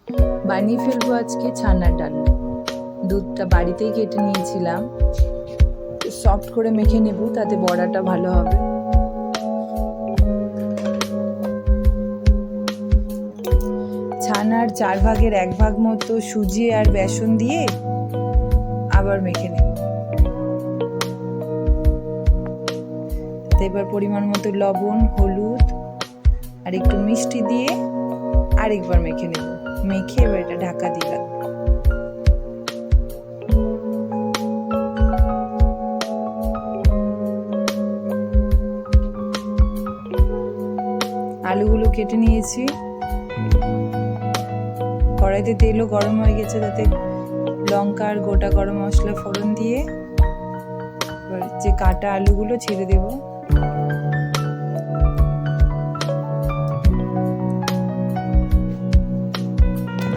বানিয়ে ফেলবো আজকে ছানার ডালনা। দুধটা বাড়িতেই কেটে নিয়েছিলাম, সফট করে মেখে নেব, তাতে বড়াটা ভালো হবে। ছানার 4 ভাগের 1 ভাগ মতো সুজি আর বেসন দিয়ে আবার মেখে নেব। এবার পরিমাণ মতো লবণ, হলুদ আর একটু মিষ্টি দিয়ে আরেকবার মেখে নেব। মেখে এবার এটা ঢাকা দিয়ে রাখবো। আলুগুলো কেটে নিয়েছি। কড়াইতে তেলও গরম হয়ে গেছে, তাতে লঙ্কা আর গোটা গরম মশলা ফোড়ন দিয়ে এবার যে কাটা আলুগুলো ছেড়ে দেব।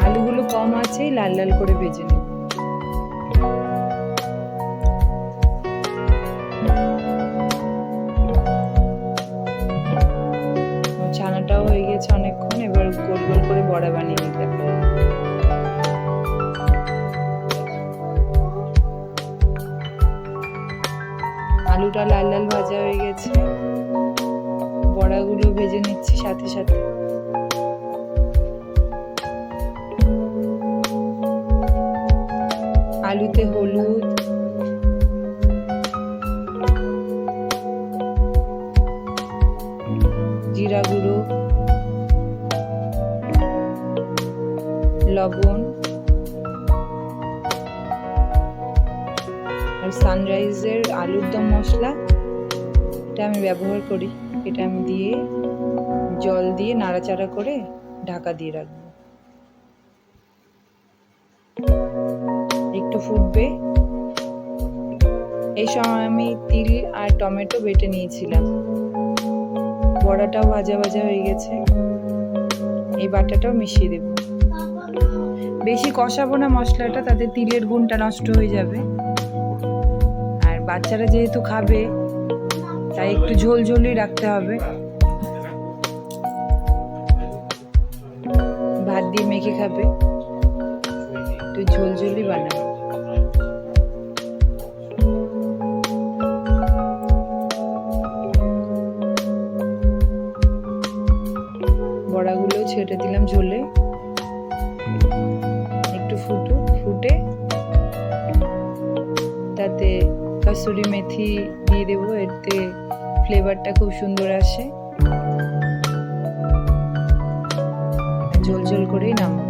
আলুগুলো কম আঁচেই লাল লাল করে ভেজে নেব। ছানাটাও হয়ে গেছে অনেকক্ষণ, এবার গোল গোল করে বড়া বানিয়ে নিতে হবে। আলুটা লাল লাল ভাজা হয়ে গেছে, বড়াগুলো ভেজে নিচ্ছি সাথে সাথে। আলুতে হলুদ, জিরা গুঁড়ো, লবণ আর সানরাইজের আলুর দম মশলা, এটা আমি ব্যবহার করি। এটা আমি দিয়ে জল দিয়ে নাড়াচাড়া করে ঢাকা দিয়ে রাখবো। একটু ফুটবে, এই সময় আমি তিল আর টমেটো বেটে নিয়েছিলাম। বড়াটাও ভাজা ভাজা হয়ে গেছে, এই বাটাটাও মিশিয়ে দেব। বেশি কষাবো না মশলাটা, তাতে তিলের গুণটা নষ্ট হয়ে যাবে। আর বাচ্চারা যেহেতু খাবে, তাই একটু ঝোল ঝোলই রাখতে হবে। ভাত দিয়ে মেখে খাবে, একটু ঝোল ঝোলই বানাবো। বড়াগুলো ছেটে দিলাম ঝোলে, একটু ফুটে তাতে কসুরি মেথি দিয়ে দেবো, এতে ফ্লেভারটা খুব সুন্দর আসে। ঝোল ঝোল করেই নামাবো।